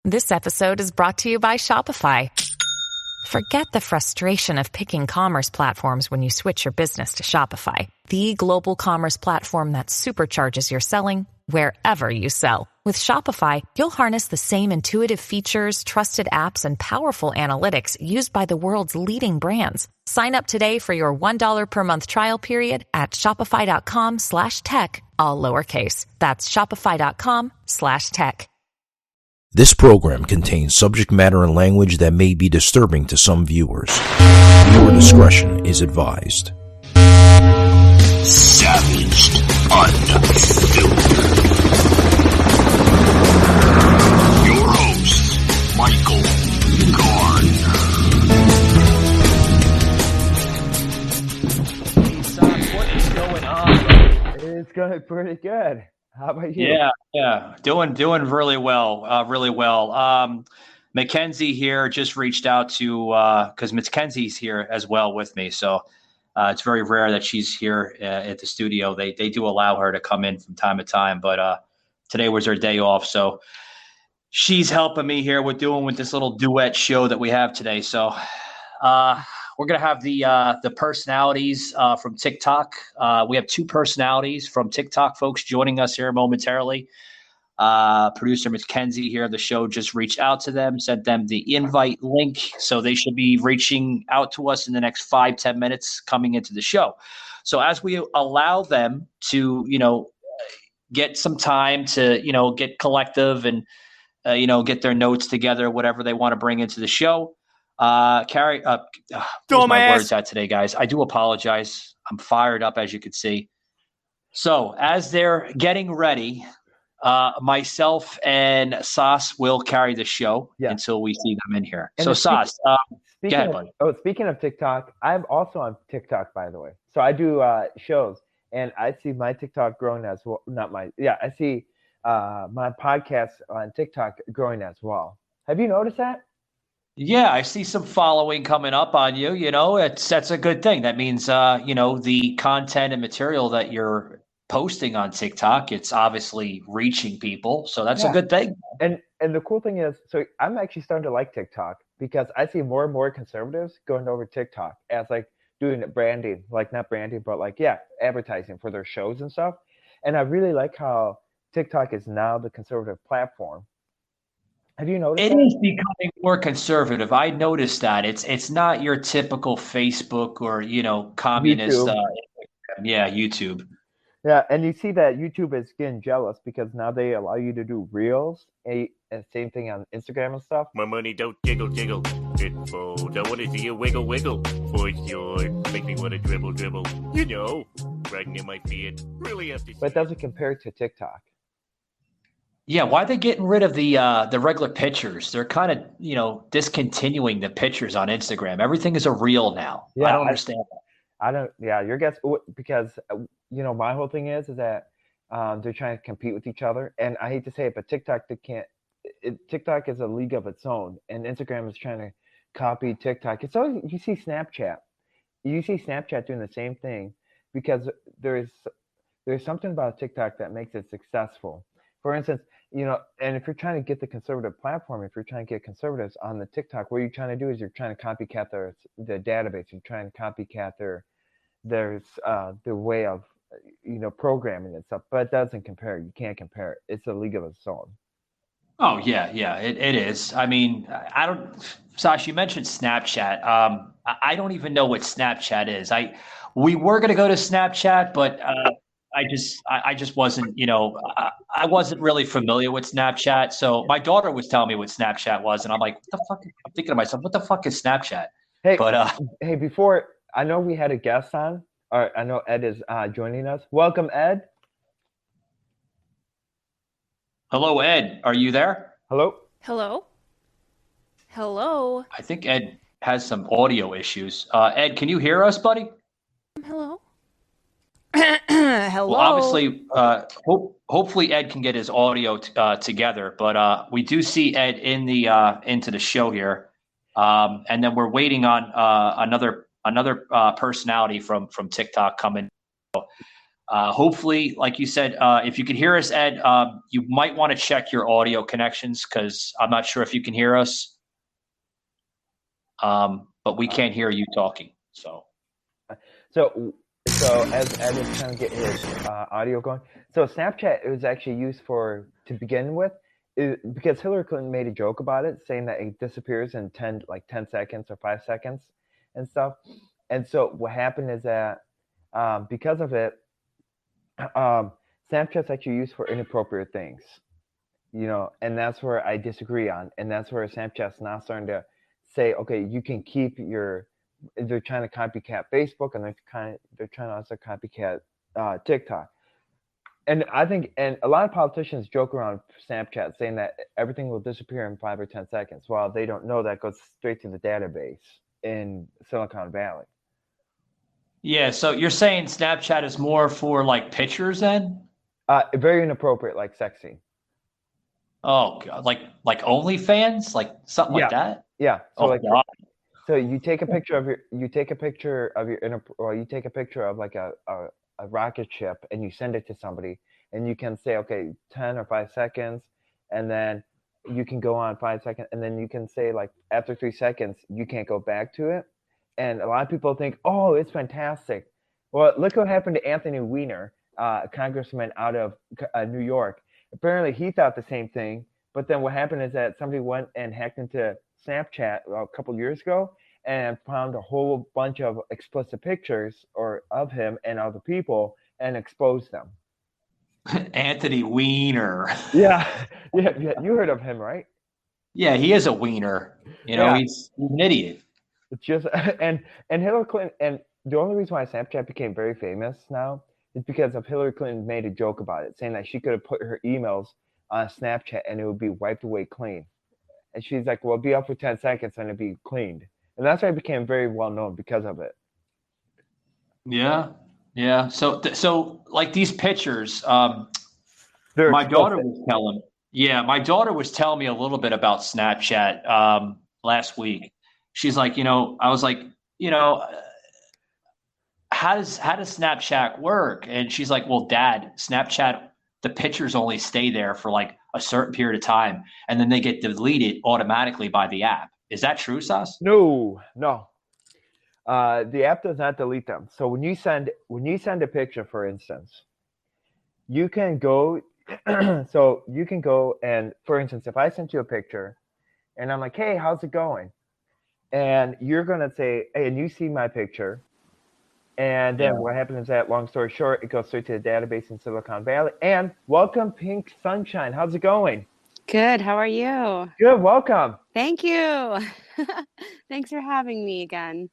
This episode is brought to you by Shopify. Forget the frustration of picking commerce platforms when you switch your business to Shopify, the global commerce platform that supercharges your selling wherever you sell. With Shopify, you'll harness the same intuitive features, trusted apps, and powerful analytics used by the world's leading brands. Sign up today for your $1 per month trial period at shopify.com/tech, all lowercase. That's shopify.com/tech. This program contains subject matter and language that may be disturbing to some viewers. Viewer discretion is advised. Savaged Unfiltered. Your host, Michael Garner. Hey, son, what is going on? It's going pretty good. How about you? Yeah, doing really well. Mackenzie here just reached out to because Mackenzie's here as well with me, so it's very rare that she's here at the studio. They do allow her to come in from time to time, but today was her day off, so she's helping me here with this little duet show that we have today. So we're gonna have the personalities from TikTok. We have two personalities from TikTok folks joining us here momentarily. Producer Mackenzie here of the show just reached out to them, sent them the invite link, so they should be reaching out to us in the next 5-10 minutes coming into the show. So as we allow them to, get some time to, get collective and, get their notes together, whatever they want to bring into the show. Carrie, where's my words at today, guys? I do apologize. I'm fired up, as you can see. So as they're getting ready, myself and Sas will carry the show until we see them in here. And so Sas, go ahead, buddy. Speaking of TikTok, I'm also on TikTok, by the way. So I do shows, and I see my TikTok growing as well. I see my podcast on TikTok growing as well. Have you noticed that? Yeah, I see some following coming up on you. That's a good thing. That means, the content and material that you're posting on TikTok, it's obviously reaching people. So that's a good thing. And the cool thing is, so I'm actually starting to like TikTok because I see more and more conservatives going over TikTok as like doing branding, like not branding, but like, advertising for their shows and stuff. And I really like how TikTok is now the conservative platform. Have you noticed it that? is becoming more conservative? I noticed that it's not your typical Facebook or communist. YouTube. Yeah, and you see that YouTube is getting jealous because now they allow you to do reels, and same thing on Instagram and stuff. My money don't jiggle. It fold. I want to see you wiggle. For sure. Make me want to dribble. Bragging in my feet. Really have to. But it doesn't compare to TikTok. Yeah, why are they getting rid of the regular pictures? They're kind of, discontinuing the pictures on Instagram. Everything is a reel now. Yeah, I don't understand that. Your guess, because, my whole thing is that they're trying to compete with each other. And I hate to say it, but TikTok, TikTok is a league of its own. And Instagram is trying to copy TikTok. It's always, you see Snapchat. You see Snapchat doing the same thing because there's something about TikTok that makes it successful. For instance, and if you're trying to get the conservative platform, if you're trying to get conservatives on the TikTok, what you're trying to do is you're trying to copycat the database. You're trying to copycat their way of, programming and stuff. But it doesn't compare. You can't compare it. It's a league of its own. Oh, yeah, it is. I mean, Sash, you mentioned Snapchat. I don't even know what Snapchat is. We were going to go to Snapchat, but I just wasn't, I wasn't really familiar with Snapchat. So my daughter was telling me what Snapchat was, and I'm like, what the fuck? I'm thinking to myself, what the fuck is Snapchat? Hey, before, I know we had a guest on, or I know Ed is joining us. Welcome, Ed. Hello, Ed. Are you there? Hello? Hello? I think Ed has some audio issues. Ed, can you hear us, buddy? Hello? Hello. Well, obviously, hopefully Ed can get his audio together, but we do see Ed in the into the show here, and then we're waiting on another personality from TikTok coming. Hopefully, like you said, if you can hear us, Ed, you might want to check your audio connections because I'm not sure if you can hear us. But we can't hear you talking. So as Ed is trying to get his audio going, so Snapchat was actually used to begin with, because Hillary Clinton made a joke about it, saying that it disappears in 10 seconds or 5 seconds and stuff. And so what happened is that because of it, Snapchat's actually used for inappropriate things, and that's where I disagree on, and that's where Snapchat's now starting to say, okay, you can keep they're trying to copycat Facebook, and they're trying to also copycat TikTok. And I think, and a lot of politicians joke around Snapchat saying that everything will disappear in 5 or 10 seconds, while they don't know that goes straight to the database in Silicon Valley. Yeah, so you're saying Snapchat is more for like pictures then? Very inappropriate, like sexy. Oh God, like OnlyFans, like something like that. Yeah. So God. So you take a picture of like a rocket ship, and you send it to somebody, and you can say, okay, 10 or 5 seconds, and then you can go on 5 seconds, and then you can say, like, after 3 seconds you can't go back to it. And a lot of people think, oh, it's fantastic. Well, look what happened to Anthony Weiner, a congressman out of New York. Apparently he thought the same thing, but then what happened is that somebody went and hacked into Snapchat a couple years ago and found a whole bunch of explicit pictures of him and other people and exposed them. Anthony Weiner. Yeah. You heard of him, right? Yeah, he is a wiener. He's an idiot. It's just and Hillary Clinton, and the only reason why Snapchat became very famous now is because of Hillary Clinton made a joke about it, saying that she could have put her emails on Snapchat and it would be wiped away clean. And she's like, well, it'll be up for 10 seconds and it'll be cleaned. And that's why it became very well known because of it. Yeah. So like these pictures, my daughter was telling me a little bit about Snapchat last week. She's like, I was like, how does Snapchat work? And she's like, well, Dad, Snapchat, the pictures only stay there for like a certain period of time, and then they get deleted automatically by the app. Is that true, Sas? No. The app does not delete them. So when you send a picture, for instance, you can go. So you can go and, for instance, if I sent you a picture, and I'm like, hey, how's it going? And you're gonna say, hey, and you see my picture, and then what happens is that, long story short, it goes straight to the database in Silicon Valley. And welcome, Pink Sunshine. How's it going? Good. How are you? Good. Welcome. Thank you. Thanks for having me again.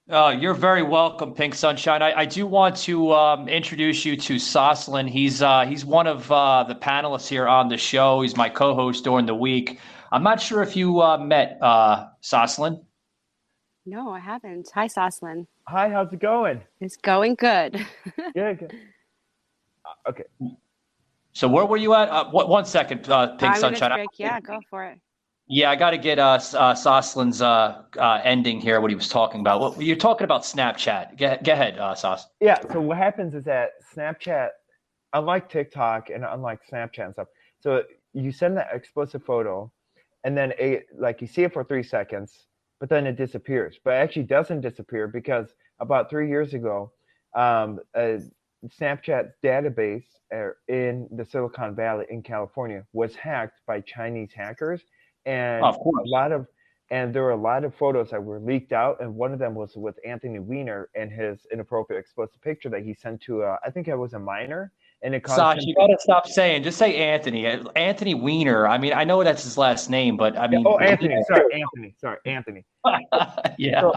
You're very welcome, Pink Sunshine. I do want to introduce you to Soslin. He's one of the panelists here on the show. He's my co-host during the week. I'm not sure if you met Soslin. No, I haven't. Hi, Soslin. Hi, how's it going? It's going good. Good. Okay. So where were you at? 1 second, Pink Sunshine. Break. Yeah, go for it. Yeah, I got to get Soslin's ending here, what he was talking about. You're talking about Snapchat. Go ahead, Sos. Yeah, so what happens is that Snapchat, unlike TikTok and unlike Snapchat and stuff, so you send that explicit photo, and then you see it for 3 seconds, but then it disappears. But it actually doesn't disappear because about 3 years ago, Snapchat's database in the Silicon Valley in California was hacked by Chinese hackers, and there were a lot of photos that were leaked out, and one of them was with Anthony Weiner and his inappropriate explicit picture that he sent to I think it was a minor. And it caused you gotta stop saying. Just say Anthony Weiner. I mean, I know that's his last name, but I mean. Anthony. Sorry, Anthony. Yeah.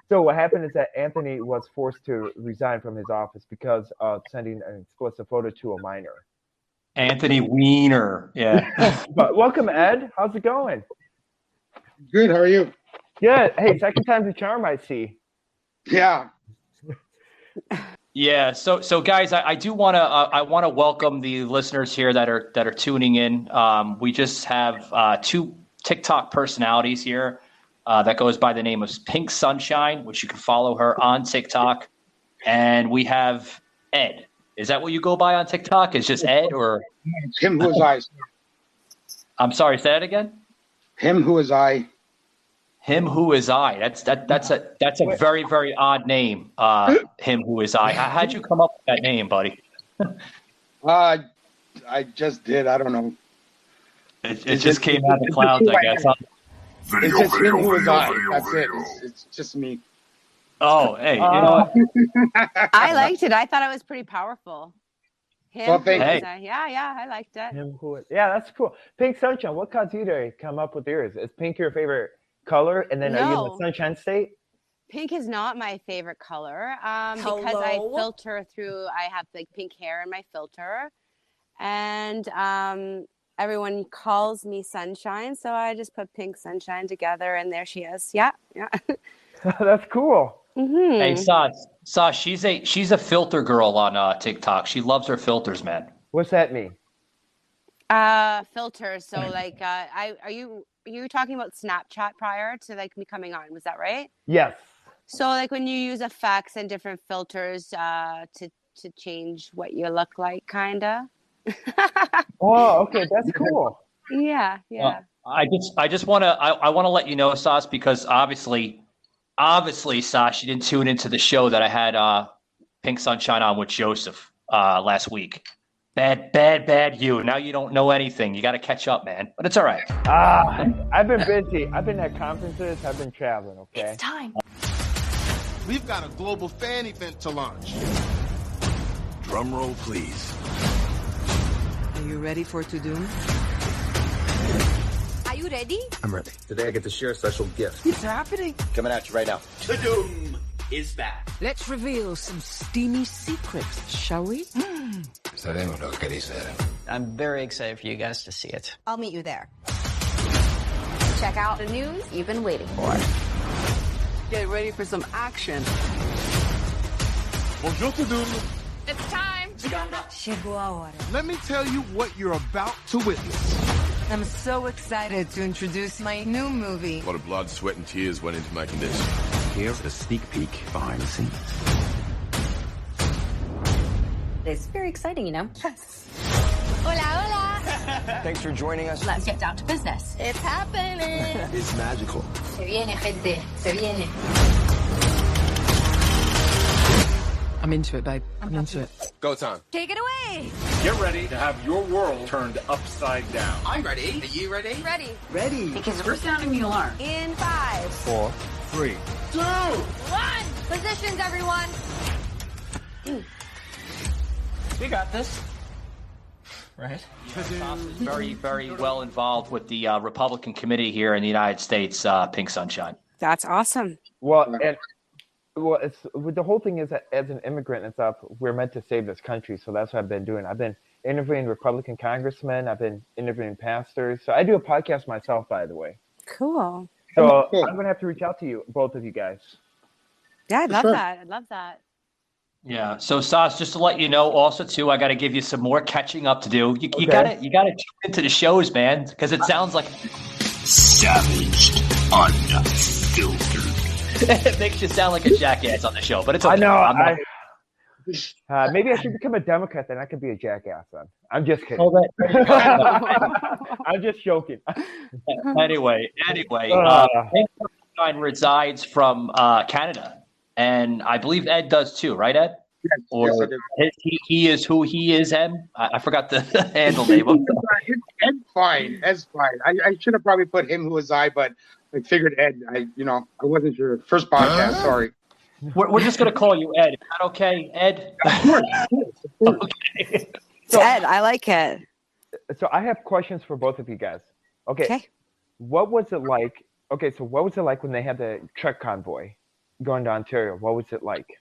So what happened is that Anthony was forced to resign from his office because of sending an explicit photo to a minor. Anthony Weiner. Yeah. But welcome, Ed. How's it going? Good. How are you? Good. Hey, second time's a charm, I see. Yeah. Yeah, so guys, I do want to welcome the listeners here that are tuning in. We just have 2 TikTok personalities here that goes by the name of Pink Sunshine, which you can follow her on TikTok, and we have Ed. Is that what you go by on TikTok? It's just Ed, or It's him who is I. I'm sorry, say that again. Him who is I. Him who is I. That's a very, very odd name. Him who is I. How'd you come up with that name, buddy? I just did. I don't know. It just came out of the clouds, I guess. It's just him who is I. That's it. It's just me. Oh, hey, you know what? I liked it. I thought it was pretty powerful. Him, Well, thank who you. is I? Yeah, I liked it. Him who is, yeah, that's cool. Pink Sunshine. What caused you to come up with yours? Is pink your favorite color? And then are you in No. the sunshine state? Pink is not my favorite color because I filter through. I have like pink hair in my filter, and everyone calls me Sunshine, so I just put Pink Sunshine together, and there she is. Yeah. That's cool. Mm-hmm. Hey, Sas, she's a filter girl on TikTok. She loves her filters, man. What's that mean? Filters. So like, are you talking about Snapchat prior to like me coming on? Was that right? Yes. So like when you use effects and different filters to change what you look like, kinda. Oh, okay, that's cool. Yeah. I just want to let you know, Sas, because obviously, Sas, you didn't tune into the show that I had Pink Sunshine on with Joseph last week. Bad you. Now you don't know anything. You got to catch up, man. But it's all right. I've been busy. I've been at conferences. I've been traveling. Okay. It's time. We've got a global fan event to launch. Drum roll, please. Are you ready for To-Doom? Are you ready? I'm ready. Today I get to share a special gift. It's happening. Coming at you right now. To-Doom is back. Let's reveal some steamy secrets, shall we? Sabemos lo que dice. I'm very excited for you guys to see it. I'll meet you there. Check out the news you've been waiting for. Get ready for some action. Bonjour, To-Doom. It's time. Chegou a hora. Let me tell you what you're about to witness. I'm so excited to introduce my new movie. A lot of blood, sweat, and tears went into making this. Here's a sneak peek behind the scenes. It's very exciting, you know? Yes. Hola, hola. Thanks for joining us. Let's get down to business. It's happening. It's magical. Se viene, gente. Se viene. I'm into it, babe. I'm into it. Go time. Take it away. Get ready to have your world turned upside down. I'm ready. Are you ready? Ready. Ready. Because we're sounding the alarm. In 5, 4, 3, 2, 1. Positions, everyone. We got this. Right? Sas is very, very well involved with the Republican committee here in the United States, Pink Sunshine. That's awesome. Well, it's the whole thing is that as an immigrant and stuff, we're meant to save this country. So that's what I've been doing. I've been interviewing Republican congressmen. I've been interviewing pastors. So I do a podcast myself, by the way. Cool. So I'm gonna have to reach out to you, both of you guys. Yeah, I love that. I love that. Yeah. So Sas, just to let you know, also too, I got to give you some more catching up to do. You Okay. gotta tune into the shows, man, because it sounds like Savaged, unfiltered. it makes you sound like a jackass on the show. But it's okay. I know. I'm not- Maybe I should become a Democrat, then I could be a jackass. Then I'm just kidding. Oh, I'm just joking. anyway, Pink Sunshine resides from Canada, and I believe Ed does too, right, Ed? Yes, Or yes, I do. he is who he is. I forgot the handle name. Ed's fine. Ed's fine. I should have probably put him who is I, but I figured Ed. I wasn't sure. First podcast. Sorry. We're just gonna call you Ed. Is that okay, Ed? Okay. So, Ed, I like it. So I have questions for both of you guys. Okay. What was it like? Okay, so what was it like when they had the truck convoy going to Ontario? What was it like?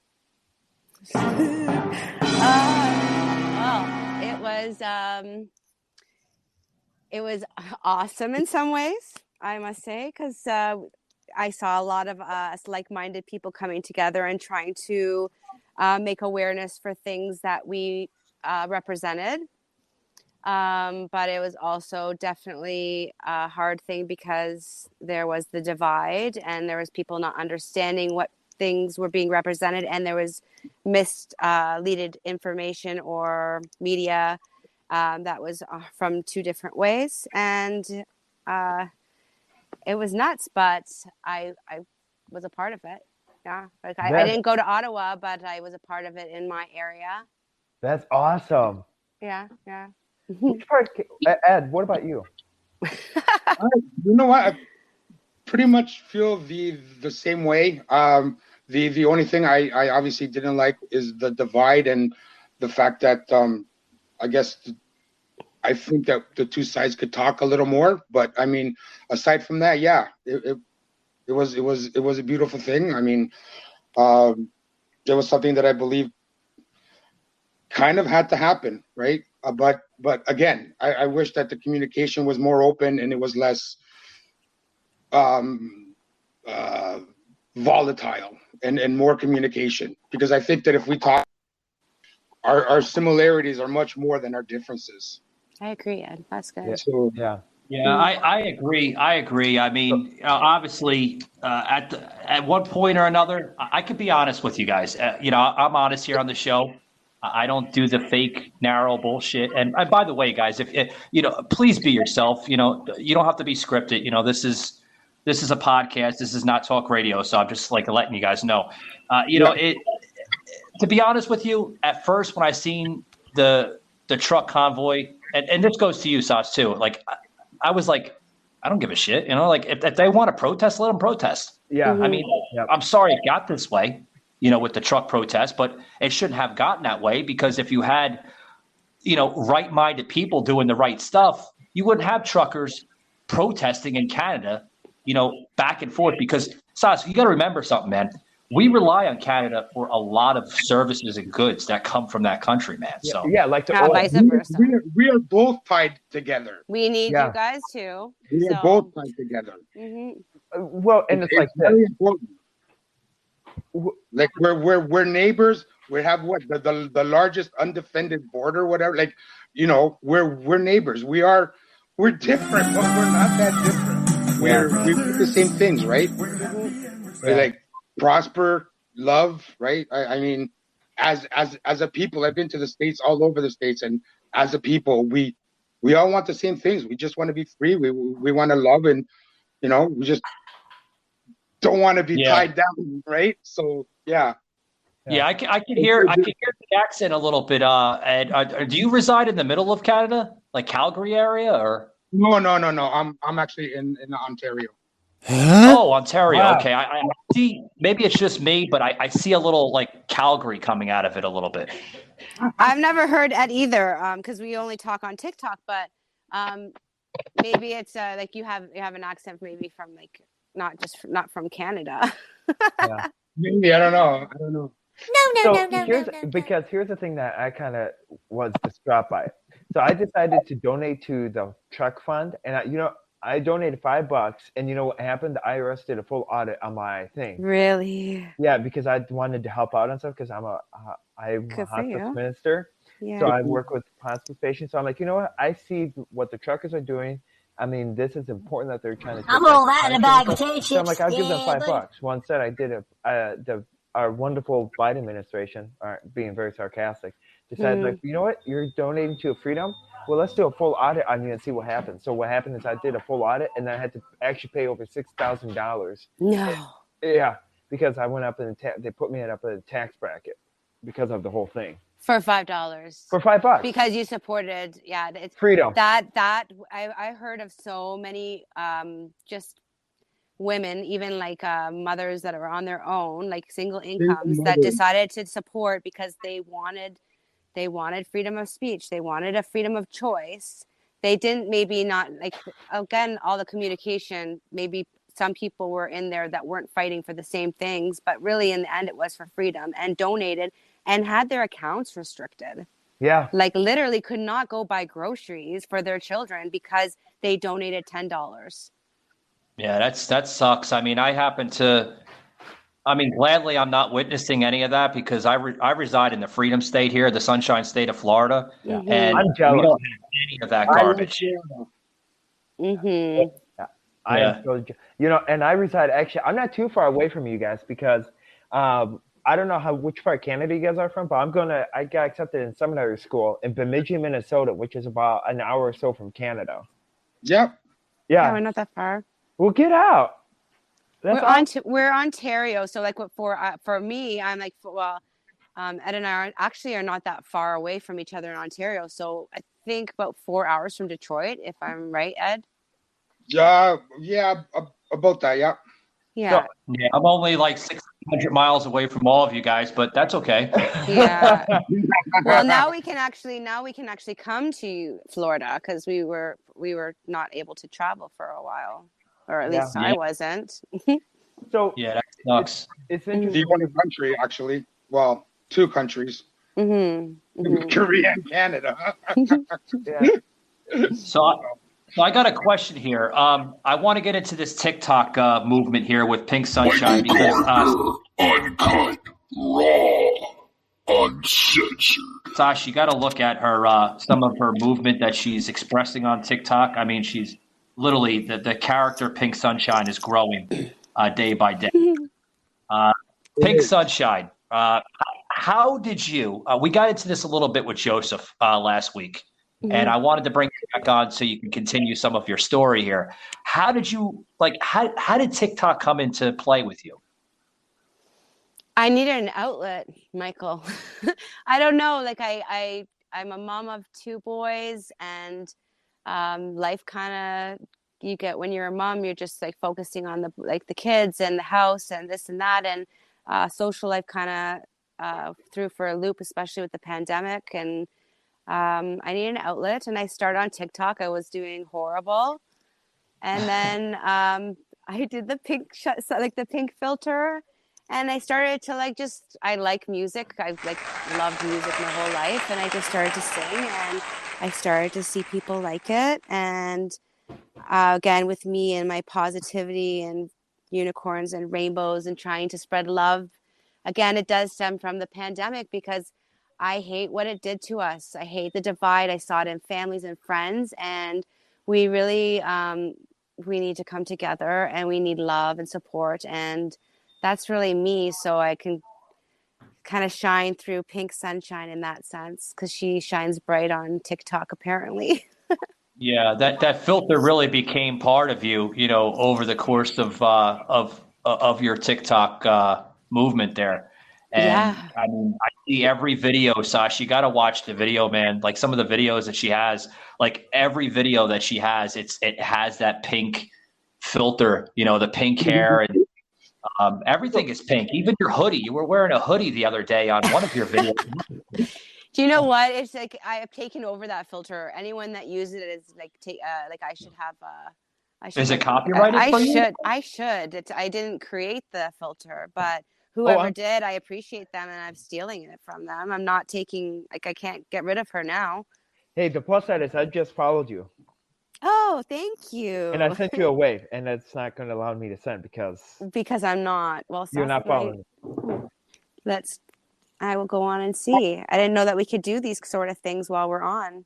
It was awesome in some ways, I must say, because I saw a lot of us like-minded people coming together and trying to make awareness for things that we represented. But it was also definitely a hard thing because there was the divide and there was people not understanding what things were being represented, and there was misleaded information or media that was from two different ways, and it was nuts. But I was a part of it. Yeah, like I didn't go to Ottawa, but I was a part of it in my area. That's awesome. Yeah. Which part, Ed? What about you? You know what? I pretty much feel the same way. The only thing I obviously didn't like is the divide and the fact that I guess I think that the two sides could talk a little more. But I mean, aside from that, yeah, it was a beautiful thing. I mean, it was something that I believe kind of had to happen, right? But again, I wish that the communication was more open and it was less volatile and more communication, because I think that if we talk, our similarities are much more than our differences. I agree, Ed. That's good. Yeah. So, Yeah, I agree. I mean, obviously, at one point or another, I could be honest with you guys. I'm honest here on the show. I don't do the fake, narrow bullshit. And by the way, guys, if please be yourself. You don't have to be scripted. This is a podcast. This is not talk radio. So I'm just like letting you guys know. To be honest with you, at first when I seen the truck convoy, and this goes to you, Sas, too. Like, I was like, I don't give a shit. Like if they want to protest, let them protest. Yeah. Mm-hmm. I mean, I'm sorry it got this way, with the truck protest, but it shouldn't have gotten that way, because if you had, right-minded people doing the right stuff, you wouldn't have truckers protesting in Canada, back and forth. Because, Sas, you got to remember something, man. We rely on Canada for a lot of services and goods that come from that country, man. So like vice versa. We are both tied together. We need you guys too. We are both tied together. Mm-hmm. Well, and it's like very this. important. Like we're neighbors. We have the largest undefended border, whatever. Like, we're neighbors. We're different, but we're not that different. We do the same things, right? We like prosper, love, right? I mean, as a people, I've been to the States, all over the States, and as a people, we all want the same things. We just want to be free. We want to love, and we just don't want to be tied down, right? So yeah. I can hear the accent a little bit. Ed, do you reside in the middle of Canada, like Calgary area, or? No. I'm actually in Ontario. Oh, Ontario. Wow. Okay. I see. Maybe it's just me, but I see a little like Calgary coming out of it a little bit. I've never heard Ed either, because we only talk on TikTok. But maybe it's like you have an accent, maybe from like not from Canada. Yeah. Maybe I don't know. No. Because here's the thing that I kind of was distraught by. So I decided to donate to the truck fund, and I donated $5, and you know what happened? The IRS did a full audit on my thing. Really? Yeah, because I wanted to help out and stuff, because I'm a hospice minister. Yeah. So I work with hospice patients. So I'm like, you know what? I see what the truckers are doing. I mean, this is important that they're trying to. I'm all that in a bag of potatoes. So I'm like, I'll give them $5. Well, instead, I did our wonderful Biden administration, being very sarcastic, decided like, you know what? You're donating to a freedom. Well, let's do a full audit on you and see what happens. So what happened is I did a full audit, and I had to actually pay over $6,000. No. Yeah, because I went up in they put me up in a tax bracket because of the whole thing. For $5. For $5. Because you supported, it's freedom. That I heard of so many just women, even like mothers that are on their own, like single incomes, that decided to support because they wanted freedom of speech. They wanted a freedom of choice. They didn't again, all the communication, maybe some people were in there that weren't fighting for the same things, but really in the end it was for freedom, and donated and had their accounts restricted. Yeah. Like literally could not go buy groceries for their children because they donated $10. Yeah, that sucks. I mean, gladly I'm not witnessing any of that, because I reside in the Freedom State here, the Sunshine State of Florida, and I'm jealous. we don't have any of that garbage. Mm-hmm. I am so, and I reside, actually, I'm not too far away from you guys, because I don't know which part of Canada you guys are from, but I got accepted in seminary school in Bemidji, Minnesota, which is about an hour or so from Canada. Yep. Yeah. we're not that far. Well, get out. We're Ontario, so like for me, I'm like, well, Ed and I are not that far away from each other in Ontario. So I think about 4 hours from Detroit, if I'm right, Ed. Yeah, about that. Yeah. Yeah. So, yeah, I'm only like 600 miles away from all of you guys, but that's okay. Yeah. Well, now we can actually come to Florida because we were not able to travel for a while, or at least I wasn't. So yeah, that sucks. It's interesting. The only country, actually. Well, two countries. Korea and Canada. So I got a question here. I want to get into this TikTok movement here with Pink Sunshine because uncut, raw, uncensored. Sash, you got to look at her some of her movement that she's expressing on TikTok. I mean, she's literally the character Pink Sunshine is growing day by day. Pink Sunshine. How did you? We got into this a little bit with Joseph last week. And I wanted to bring you back on so you can continue some of your story here. How did you how did TikTok come into play with you? I needed an outlet, Michael. I don't know. Like I'm a mom of two boys, and life kind of, you get, when you're a mom, you're just like focusing on the kids and the house and this and that, and social life kind of threw for a loop, especially with the pandemic. And I needed an outlet, and I started on TikTok. I was doing horrible, and then I did the pink the pink filter, and I started to I like music. I loved music my whole life, and I just started to sing, and I started to see people like it. And again, with me and my positivity and unicorns and rainbows and trying to spread love, again, it does stem from the pandemic, because I hate what it did to us. I hate the divide. I saw it in families and friends, and we really, we need to come together, and we need love and support. And that's really me. So I can kind of shine through Pink Sunshine in that sense, because she shines bright on TikTok, apparently. Yeah, that filter really became part of you, over the course of your TikTok movement there. And I mean, I see every video, Sash. You got to watch the video, man. Like some of the videos that she has, like every video that she has, it has that pink filter, the pink hair, and everything is pink. Even your hoodie. You were wearing a hoodie the other day on one of your videos. Do you know what? It's like I have taken over that filter. Anyone that uses it is I should have. Is it copyrighted? I should. I didn't create the filter, but whoever did, I appreciate them, and I'm stealing it from them. I'm not taking, I can't get rid of her now. Hey, the plus side is I just followed you. Oh, thank you. And I sent you a wave, and it's not going to allow me to send because I'm not. Well, you're not following me. I will go on and see. I didn't know that we could do these sort of things while we're on.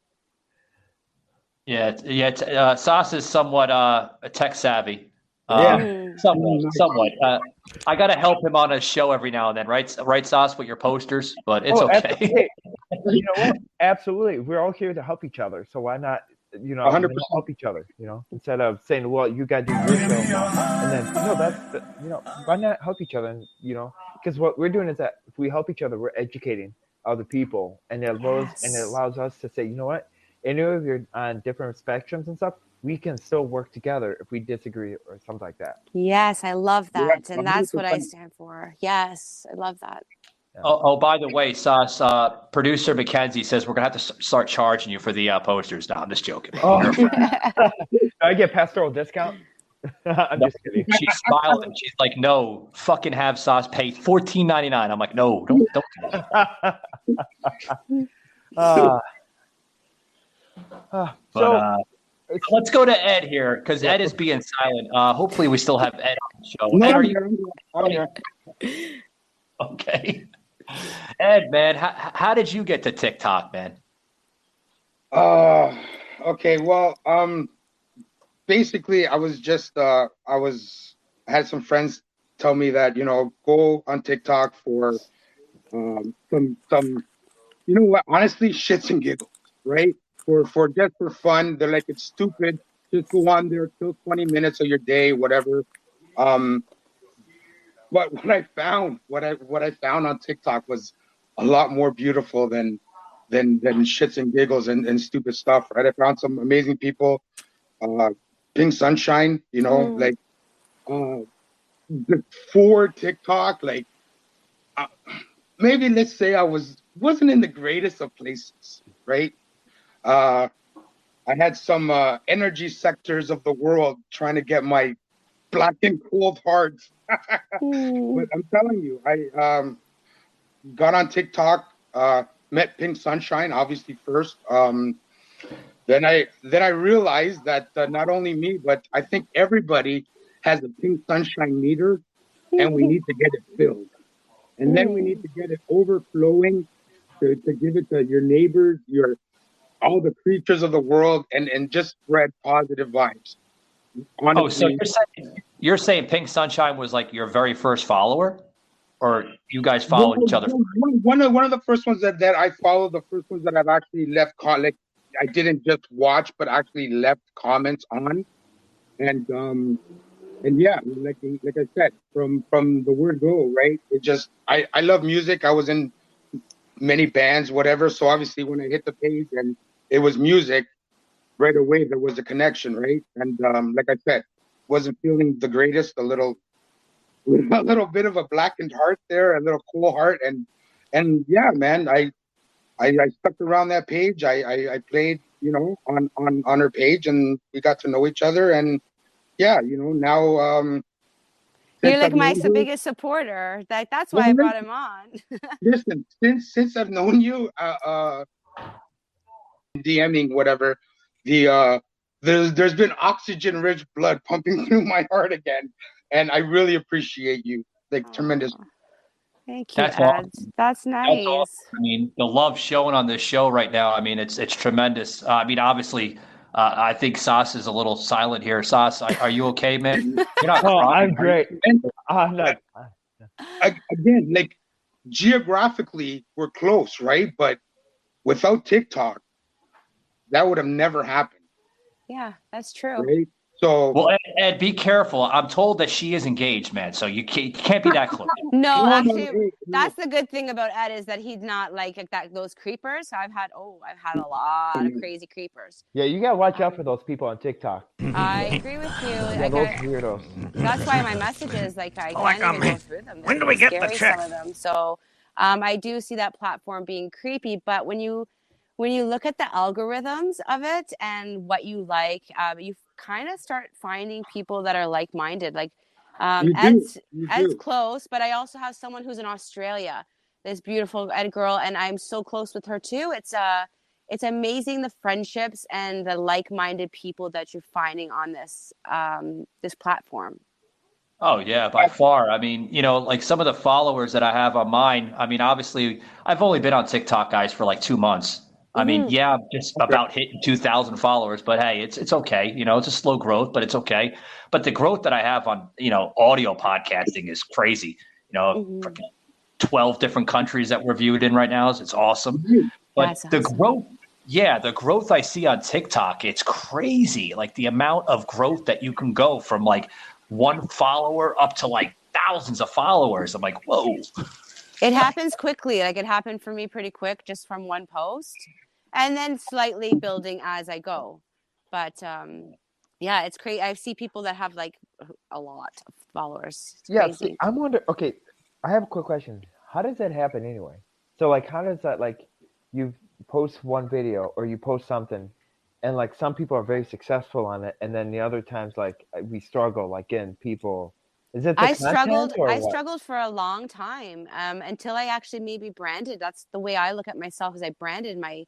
Yeah. Sauce is somewhat tech savvy. Somewhat. I got to help him on a show every now and then, right, Sauce, with your posters, but it's okay. You know what? Absolutely. We're all here to help each other. So why not, 100% help each other, instead of saying, well, you got to do your show. And then, why not help each other? And, because what we're doing is that if we help each other, we're educating other people. And it allows us to say, you know what? Any of you're on different spectrums and stuff, we can still work together if we disagree or something like that. Yes, I love that. Yeah, and that's what I stand for. Yes, I love that. Yeah. Oh, by the way, Sauce, producer Mackenzie says we're going to have to start charging you for the posters. No, I'm just joking. Oh. I get pastoral discount? I'm just kidding. She's smiling. She's like, no, fucking have Sauce pay $14.99. I'm like, no, don't do that. Let's go to Ed here, because Ed is being silent. Hopefully we still have Ed on the show. Ed, are you? Okay. Ed, man, how did you get to TikTok, man? Okay. Well, basically I was just, I had some friends tell me that, go on TikTok for some, you know what, honestly, shits and giggles, right? For just for fun. They're like, it's stupid. Just go on there, kill 20 minutes of your day, whatever. But what I found on TikTok was a lot more beautiful than shits and giggles and stupid stuff, right? I found some amazing people. Pink Sunshine, like before TikTok, like maybe let's say I wasn't in the greatest of places, right? I had some energy sectors of the world trying to get my black and cold hearts. But I'm telling you, I got on TikTok, met Pink Sunshine, obviously first. Then I realized that not only me, but I think everybody has a Pink Sunshine meter, and we need to get it filled. And then we need to get it overflowing to give it to your neighbors, all the creatures of the world, and just spread positive vibes. Honestly, so you're saying Pink Sunshine was like your very first follower, or you guys followed each other? One of the first ones that I followed, the first ones that I've actually left like I didn't just watch, but actually left comments on, and yeah, like I said, from the word go, right? It just I love music. I was in many bands, whatever. So obviously, when I hit the page and it was music, right away there was a connection, right? And like I said, wasn't feeling the greatest, a little bit of a blackened heart there, a little cool heart, and yeah, man, I stuck around that page. I played, on her page, and we got to know each other, and yeah, now you're like my biggest supporter. That's why I brought him on. Listen, since I've known you, DMing whatever, there's been oxygen-rich blood pumping through my heart again, and I really appreciate you, like tremendous. Thank you, That's Ed. awesome. That's nice. That's awesome. I mean, the love showing on this show right now, I mean, it's tremendous. I mean, obviously, I think Sauce is a little silent here. Sauce, are you okay, man? You're not I'm great. I'm not. Again, like geographically, we're close, right? But without TikTok, that would have never happened. Yeah, that's true. Right? So, well, Ed, be careful. I'm told that she is engaged, man. So you can't be that close. No, actually, that's the good thing about Ed is that he's not like that. Those creepers. I've had a lot of crazy creepers. Yeah, you gotta watch out for those people on TikTok. I agree with you. Yeah, those weirdos. That's why my messages, I can't even go through them. When do we get the check? Some of them. So, I do see that platform being creepy, but when you look at the algorithms of it and what you like, you kind of start finding people that are like-minded. Like Ed's close, but I also have someone who's in Australia, this beautiful Ed girl, and I'm so close with her too. It's amazing the friendships and the like-minded people that you're finding on this this platform. Oh, yeah, by far. I mean, like some of the followers that I have on mine, I mean, obviously, I've only been on TikTok, guys, for like 2 months. I mean, yeah, just about hitting 2,000 followers, but hey, it's okay. It's a slow growth, but it's okay. But the growth that I have on, audio podcasting is crazy. 12 different countries that we're viewed in right now. It's awesome. But the growth I see on TikTok, it's crazy. Like the amount of growth that you can go from like one follower up to like thousands of followers. I'm like, whoa. It happens quickly. Like it happened for me pretty quick, just from one post, and then slightly building as I go. But yeah, it's crazy. I see people that have like a lot of followers. It's crazy. I'm wondering. Okay, I have a quick question. How does that happen anyway? So like, how does that, like, you post one video or you post something, and like some people are very successful on it, and then the other times like we struggle, like getting people. Is it I struggled for a long time until I actually maybe branded. That's the way I look at myself, is I branded my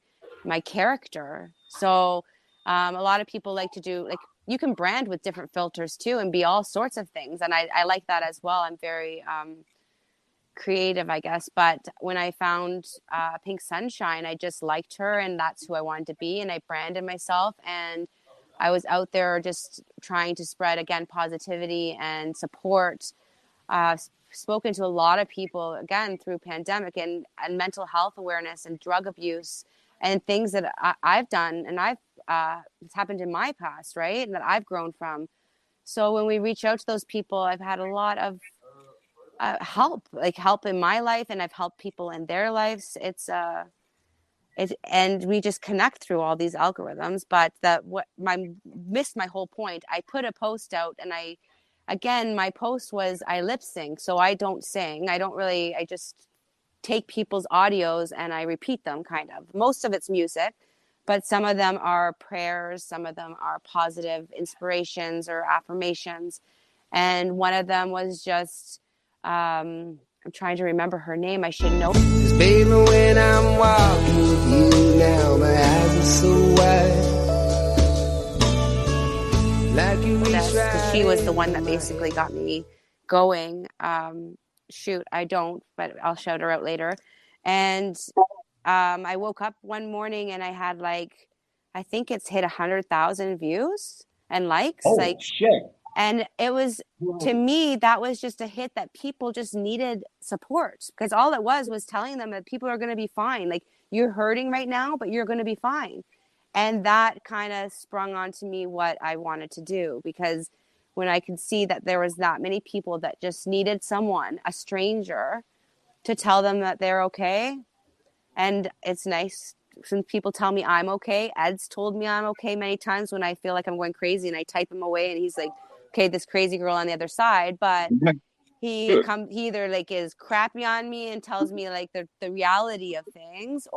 character. So a lot of people like to do, like, you can brand with different filters too and be all sorts of things. And I like that as well. I'm very creative, I guess. But when I found Pink Sunshine, I just liked her, and that's who I wanted to be. And I branded myself, and I was out there just trying to spread, again, positivity and support spoken to a lot of people, again, through pandemic and mental health awareness and drug abuse and things that I've done and it's happened in my past, right? And that I've grown from. So when we reach out to those people, I've had a lot of help in my life, and I've helped people in their lives. And we just connect through all these algorithms. But missed my whole point. I put a post out, and my post was I lip sync, so I don't sing. I just take people's audios and I repeat them, kind of. Most of it's music, but some of them are prayers, some of them are positive inspirations or affirmations. And one of them was just, I'm trying to remember her name. I should know. 'Cause baby, when I'm walking with you now, my eyes are so wide. Like you Because she was the one that basically got me going. Shoot, I don't, but I'll shout her out later. And I woke up one morning and I had I think it's hit 100,000 views and likes. Oh, shit. And it was, to me, that was just a hit that people just needed support, because all it was telling them that people are going to be fine. Like, you're hurting right now, but you're going to be fine. And that kind of sprung onto me what I wanted to do, because when I could see that there was that many people that just needed someone, a stranger, to tell them that they're okay. And it's nice when people tell me I'm okay. Ed's told me I'm okay many times when I feel like I'm going crazy, and I type him away and he's like, okay, this crazy girl on the other side. But he either is crappy on me and tells me the reality of things,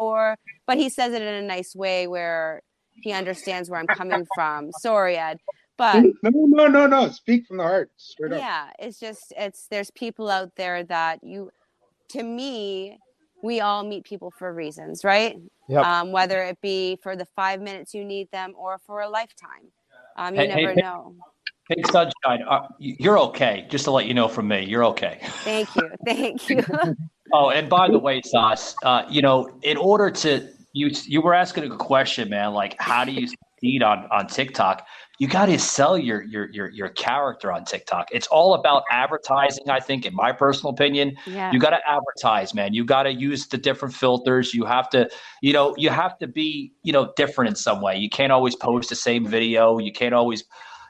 but he says it in a nice way where he understands where I'm coming from. Sorry, Ed. But no. Speak from the heart, straight up. Yeah, it's just there's people out there that to me, we all meet people for reasons, right? Yep. Whether it be for the 5 minutes you need them or for a lifetime. You never know. Hey, Sunshine, you're okay. Just to let you know from me, you're okay. Thank you. Oh, and by the way, Sauce, in order to you were asking a question, man. Like, how do you succeed on TikTok? You got to sell your character on TikTok. It's all about advertising, I think, in my personal opinion. Yeah. You got to advertise, man. You got to use the different filters. You have to, be, different in some way. You can't always post the same video. You can't always,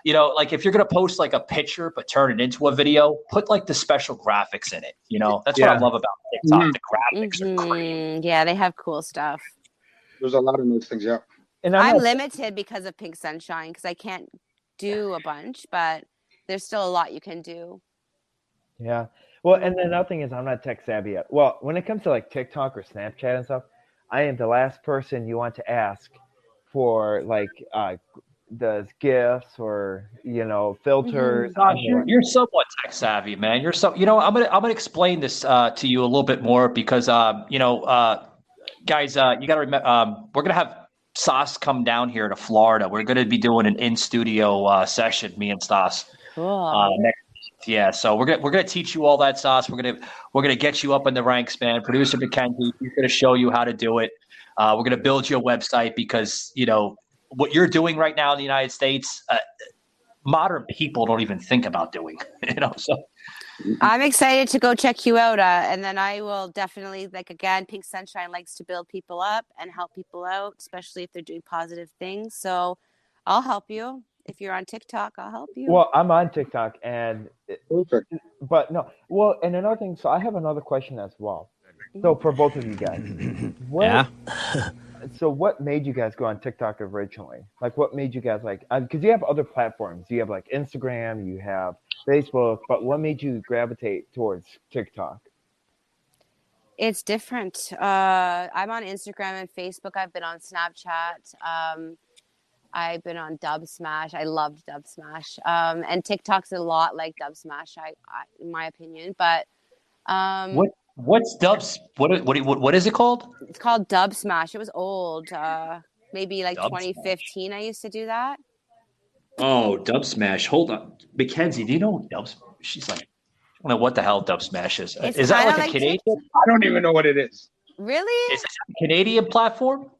if you're going to post a picture but turn it into a video, put the special graphics in it. That's what I love about TikTok. Mm-hmm. The graphics are great. Yeah, they have cool stuff. There's a lot of those things, yeah. And I'm limited because of Pink Sunshine, because I can't do a bunch, but there's still a lot you can do. Yeah. Well, and another thing is I'm not tech savvy yet. Well, when it comes to TikTok or Snapchat and stuff, I am the last person you want to ask for the GIFs or filters. Gosh, you're somewhat tech savvy, man. You're I'm gonna explain this to you a little bit more, because guys, you got to remember we're gonna have Sauce come down here to Florida. We're going to be doing an in-studio session, me and Sauce. Cool. Next week. Yeah, so we're gonna teach you all that, Sauce. We're gonna get you up in the ranks, man. Producer Mackenzie, he's gonna show you how to do it. We're gonna build you a website, because what you're doing right now in the United States, modern people don't even think about doing. So. I'm excited to go check you out, and then I will definitely, again, Pink Sunshine likes to build people up and help people out, especially if they're doing positive things. So I'll help you. If you're on TikTok, I'll help you. Well, I'm on TikTok, and but no. Well, and another thing. So I have another question as well. So for both of you guys, So what made you guys go on TikTok originally? What made you guys because you have other platforms. You have Instagram, you have Facebook, but what made you gravitate towards TikTok? It's different. I'm on Instagram and Facebook. I've been on Snapchat. I've been on Dub Smash. I loved Dub Smash. And TikTok's a lot like Dub Smash, in my opinion. But what's Dubs? What is it called? It's called Dub Smash. It was old. Maybe Dub 2015. Smash. I used to do that. Oh, Dub Smash. Hold on. Mackenzie, do you know what Dub Smash? She's I don't know what the hell Dub Smash is. Is that a Canadian? I don't even know what it is. Really? Is it a Canadian platform?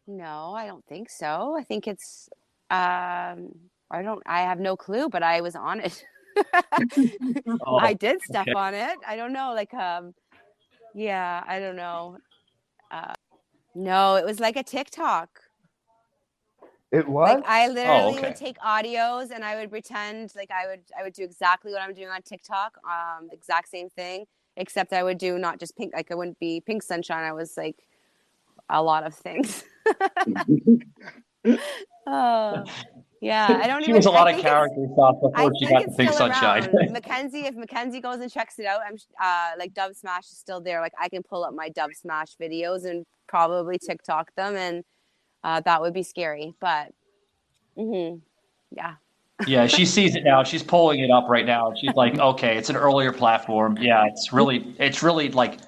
No, I don't think so. I think it's I have no clue, but I was on it. I did stuff on it. I don't know, like yeah, I don't know. No, it was like a TikTok. It was? Like I literally would take audios and I would pretend like I would do exactly what I'm doing on TikTok, the exact same thing, except I would do not just pink, like I wouldn't be Pink Sunshine. I was like a lot of things. Oh, yeah. I don't She even. was a I lot of think it's- character stuff before she think got it's the Pink still Sunshine. around. Mackenzie, if Mackenzie goes and checks it out, I'm like Dub Smash is still there. Like I can pull up my Dub Smash videos and probably TikTok them, and that would be scary. But yeah. Yeah, she sees it now. She's pulling it up right now. She's like, okay, it's an earlier platform. Yeah, it's really like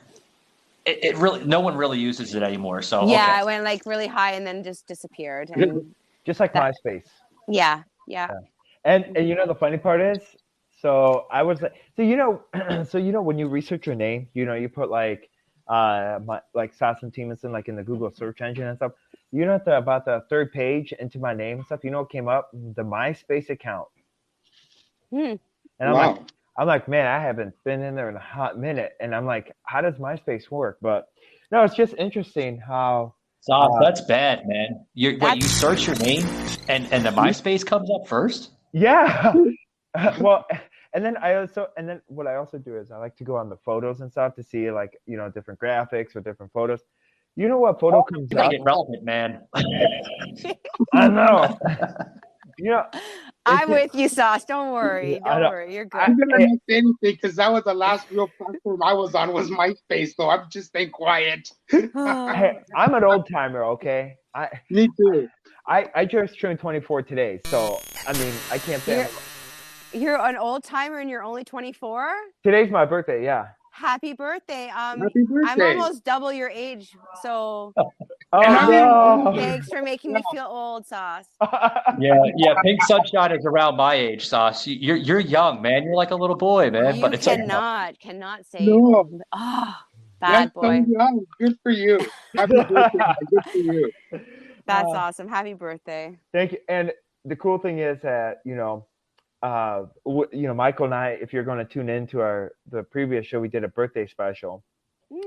it really no one really uses it anymore. So Yeah, okay. it went like really high and then just disappeared. And Just like MySpace. yeah. And you know the funny part is, so I was like, so you know when you research your name, you put like like Sass and Timonson like in the Google search engine and stuff. You know about the third page into my name and stuff. You know what came up? The MySpace account. And I'm like, man, I haven't been in there in a hot minute. And I'm like, how does MySpace work? But no, it's just interesting how. That's bad, man. You search your name and the MySpace comes up first? Yeah. Well, and then what I also do is I like to go on the photos and stuff to see like, different graphics or different photos. You know what photo comes You gotta up? get relevant, man. I know. I'm with you, Sauce. Don't worry. Don't worry. You're good. I'm gonna not say anything because that was the last real platform I was on was MySpace, so I'm just staying quiet. Hey, I'm an old timer, okay? Me too. I just turned 24 today, so I mean I can't say You're an old timer and you're only 24? Today's my birthday, yeah. Happy birthday. Happy birthday. I'm almost double your age, so no. thanks for making me feel old, Sauce. Yeah. Pink Sunshine is around my age, Sauce. You're young, man. You're like a little boy, man. You but it's cannot say no. Bad boy. So young. Good for you. Happy birthday. Good for you. That's awesome. Happy birthday. Thank you. And the cool thing is that Michael and I, if you're going to tune into the previous show, we did a birthday special,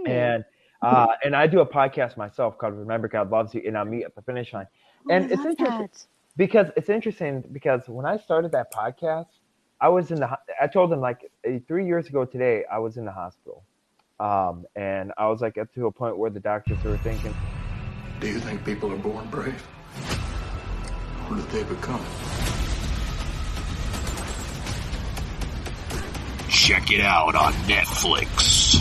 and I do a podcast myself called Remember God Loves You, and I'll meet at the finish line. And it's interesting because when I started that podcast, I told them like 3 years ago today, I was in the hospital, and I was like up to a point where the doctors were thinking, do you think people are born brave, or did they become it? Check it out on Netflix.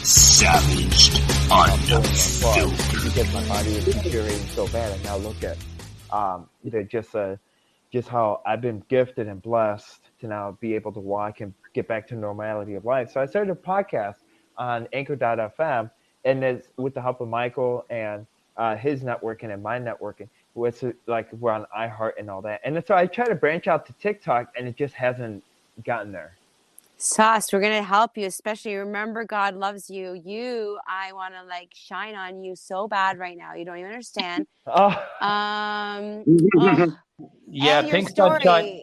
Savaged Unfiltered. Because my body is deteriorating so bad, and now look at just how I've been gifted and blessed to now be able to walk and get back to normality of life. So I started a podcast on Anchor.fm, and it's with the help of Michael and his networking and my networking. Which like we're on iHeart and all that, and so I try to branch out to TikTok, and it just hasn't gotten there. Sauce, we're gonna help you, especially Remember God Loves You. I want to like shine on you so bad right now. You don't even understand. Yeah, Pink Sunshine.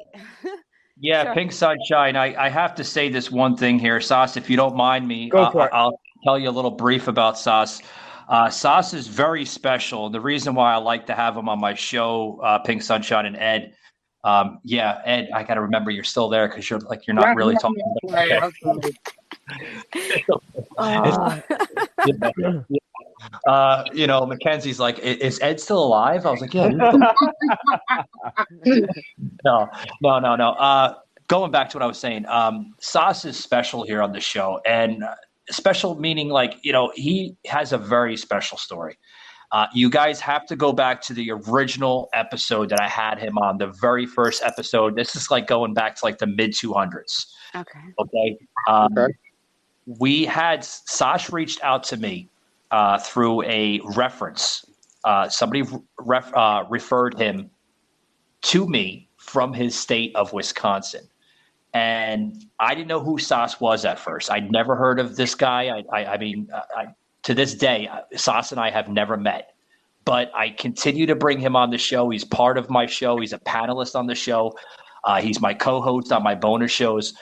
Yeah, sure. Pink Sunshine. I have to say this one thing here, Sauce, if you don't mind me. I'll tell you a little brief about Sauce. Sauce is very special. The reason why I like to have him on my show, Pink Sunshine and Ed. Ed, I got to remember you're still there because you're not really talking. Mackenzie's like, is Ed still alive? I was like, yeah. No. Going back to what I was saying, Sauce is special here on the show, and special meaning like, he has a very special story. You guys have to go back to the original episode that I had him on, the very first episode. This is like going back to like the mid 200s. Okay. We had Sash reached out to me through a reference. Somebody referred him to me from his state of Wisconsin. And I didn't know who Sauce was at first. I'd never heard of this guy. I mean, to this day, Sauce and I have never met. But I continue to bring him on the show. He's part of my show. He's a panelist on the show. He's my co-host on my bonus shows.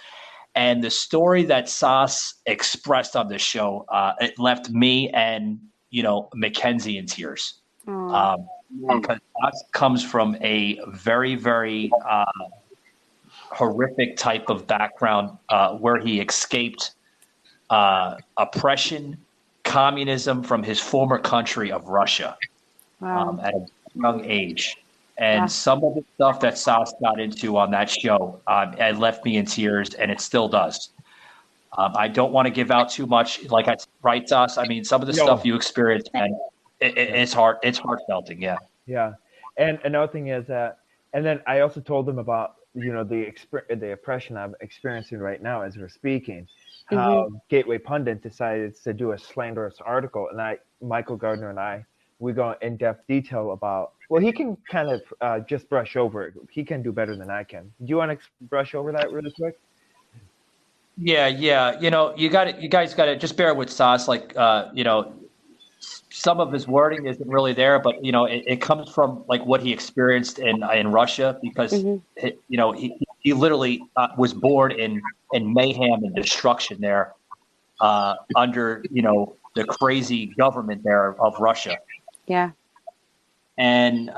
And the story that Sauce expressed on this show, it left me and, Mackenzie in tears. Because Sauce comes from a very, very horrific type of background where he escaped oppression, communism from his former country of Russia at a young age. And some of the stuff that Sauce got into on that show, it left me in tears, and it still does. I don't want to give out too much, right, Sauce? I mean, some of the stuff you experienced, man, it's heartfelting, yeah. Yeah, and another thing is that, and then I also told them about the oppression I'm experiencing right now as we're speaking. How Gateway Pundit decided to do a slanderous article, and Michael Gardner and I, we go in depth detail about. Well, he can kind of just brush over it. He can do better than I can. Do you want to brush over that really quick? Yeah. You guys got to just bear with Sauce. Some of his wording isn't really there, but it comes from like what he experienced in Russia, because he literally was born in mayhem and destruction there under the crazy government there of Russia. Yeah. And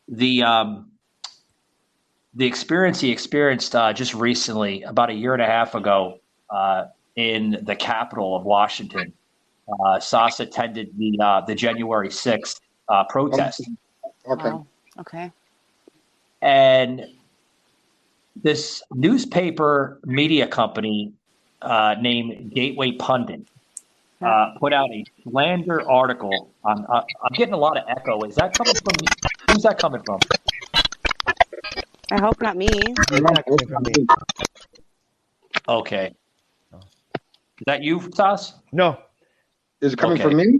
the experience he experienced just recently, about a year and a half ago, in the capital of Washington, Sauce attended the January 6th protest. Okay. Wow. Okay. And this newspaper media company named Gateway Pundit put out a slander article on. I'm getting a lot of echo. Is that coming from? Who's that coming from? I hope not me. Okay. Is that you, Sauce? No. Is it coming from me?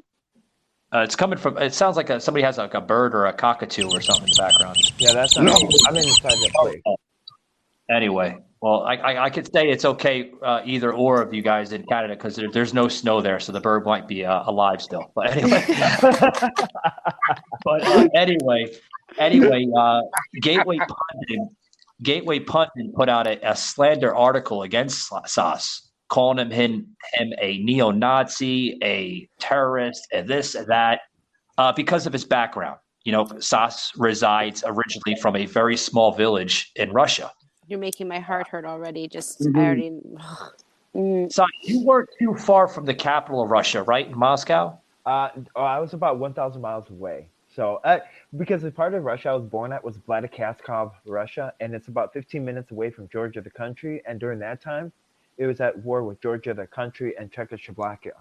It's coming from. It sounds like somebody has like a bird or a cockatoo or something in the background. Yeah, that's not me. I'm inside the plate. Anyway, well, I could say it's okay, either or of you guys in Canada, because there's no snow there, so the bird might be alive still. But anyway, Gateway Pundit put out a slander article against Sauce, calling him a neo-Nazi, a terrorist, and this and that, because of his background. Sauce resides originally from a very small village in Russia. You're making my heart hurt already. I already. So you weren't too far from the capital of Russia, right? In Moscow? I was about 1,000 miles away. So, because the part of Russia I was born at was Vladikavkaz, Russia, and it's about 15 minutes away from Georgia, the country. And during that time, it was at war with Georgia, the country, and Czechoslovakia.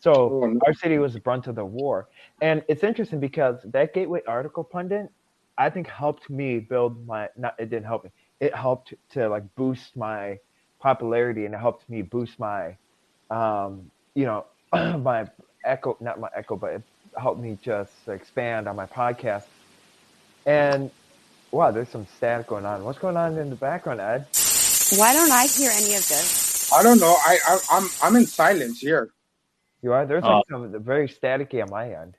So our city was the brunt of the war. And it's interesting because that Gateway article, Pundit, I think helped me build it didn't help me. It helped to like boost my popularity, and it helped me boost my, my echo, not my echo, but it helped me just expand on my podcast. And wow, there's some static going on. What's going on in the background, Ed? Why don't I hear any of this? I don't know. I'm in silence here. You are? There's like some very staticky on my end.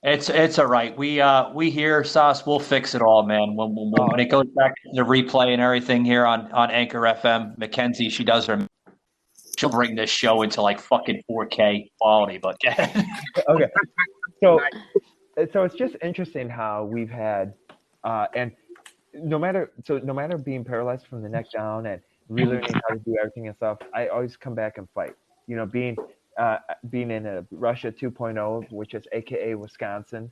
It's all right. We hear Sauce. We'll fix it all, man. When it goes back to the replay and everything here on Anchor FM, Mackenzie, she'll bring this show into like fucking 4K quality. But okay, so it's just interesting how we've had and no matter being paralyzed from the neck down and relearning how to do everything and stuff, I always come back and fight. Being in a Russia 2.0, which is AKA Wisconsin,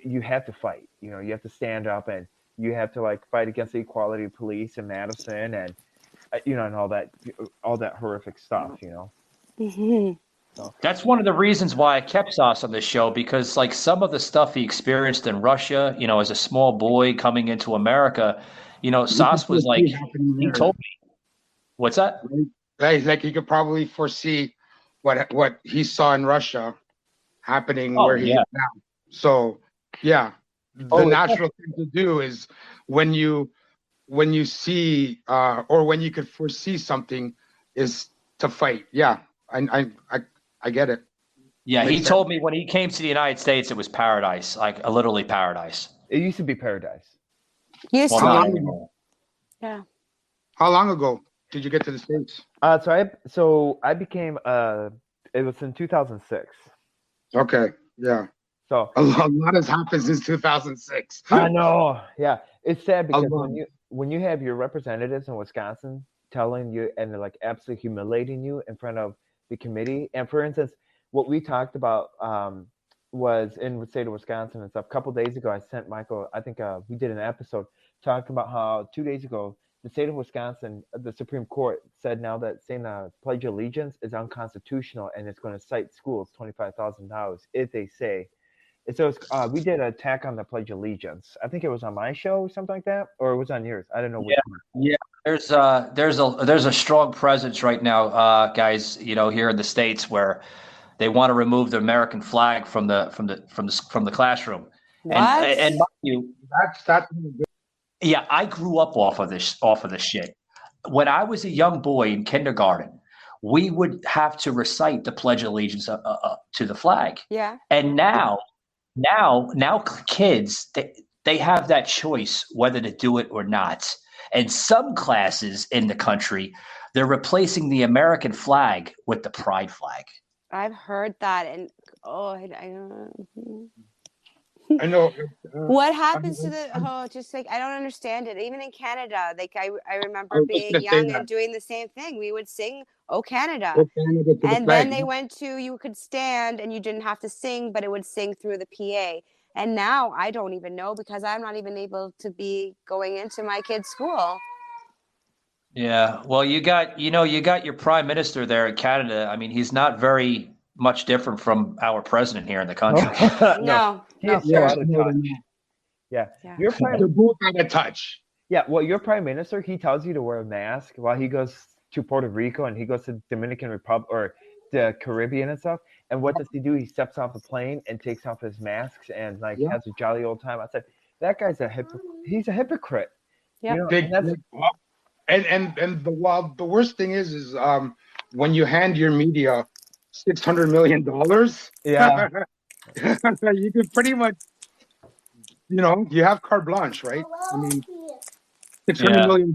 you have to fight. You have to stand up, and you have to like fight against the equality police in Madison, and and all that horrific stuff. So. That's one of the reasons why I kept Sauce on this show, because like some of the stuff he experienced in Russia, as a small boy coming into America, Sauce was like, he told me. What's that? Like he could probably foresee what he saw in Russia happening where he is now. So the natural thing to do is when you see or when you could foresee something is to fight. Yeah, I get it. Yeah, he told me when he came to the United States, it was paradise, like literally paradise. It used to be paradise. Used Well, to not be. anymore. Yeah. How long ago did you get to the States? So I became it was in 2006. Okay, yeah. So a lot has happened since 2006. I know. Yeah, it's sad A because lot. when you have your representatives in Wisconsin telling you and they're like absolutely humiliating you in front of the committee, and for instance, what we talked about was in the state of Wisconsin and stuff. A couple days ago, I sent Michael. I think we did an episode talking about how 2 days ago the state of Wisconsin, the Supreme Court said now that saying the Pledge of Allegiance is unconstitutional and it's going to cite schools $25,000 if they say. And so we did an attack on the Pledge of Allegiance. I think it was on my show or something like that, or it was on yours. I don't know which one. Yeah. There's a strong presence right now, guys. Here in the States where they want to remove the American flag from the classroom. What? And mind you, that's yeah, I grew up off of this shit. When I was a young boy in kindergarten, we would have to recite the Pledge of Allegiance to the flag. Yeah. And now kids, they have that choice whether to do it or not. And some classes in the country, they're replacing the American flag with the pride flag. I've heard that, and I don't know. I know. What happens to the just like I don't understand it. Even in Canada, like I remember being young and doing the same thing. We would sing "Oh Canada," and then they went to you could stand and you didn't have to sing, but it would sing through the PA. And now I don't even know because I'm not even able to be going into my kid's school. Yeah, well, you got your prime minister there in Canada. I mean, he's not very much different from our president here in the country. No. Yeah. Your prime, they're both out of touch. Yeah, well, your prime minister, he tells you to wear a mask while he goes to Puerto Rico and he goes to Dominican Republic or the Caribbean and stuff. And what does he do? He steps off a plane and takes off his masks and has a jolly old time. I said, that guy's he's a hypocrite. Yeah. And the worst thing is when you hand your media $600 million. Yeah. You could pretty much, you have carte blanche, right? I mean, $600 million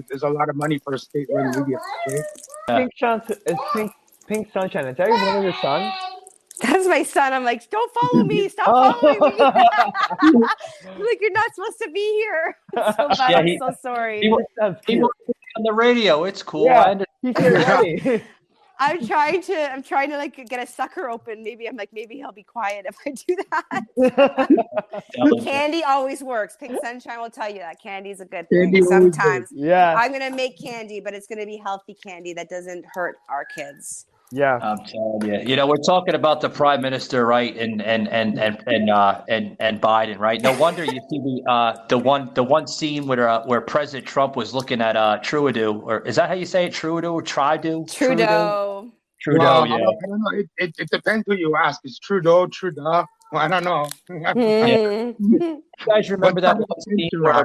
is a lot of money for a state-run media. Right? Pink Sunshine. Is that one of your sons? That's my son. I'm like, don't follow me. Stop following me. Like, you're not supposed to be here. It's so bad. I'm so sorry. He was on the radio. It's cool. Yeah, I'm trying to like get a sucker open. Maybe he'll be quiet if I do that. Candy always works. Pink Sunshine will tell you that candy's a good thing. Sometimes I'm gonna make candy, but it's gonna be healthy candy that doesn't hurt our kids. Yeah, I'm telling you. We're talking about the prime minister, right? And Biden, right? No wonder you see the one scene where President Trump was looking at Trudeau, or is that how you say it? Trudeau or Trudeau? Trudeau. Well, yeah. I don't know. It depends who you ask. It's Trudeau. Well, I don't know. You guys remember that one scene where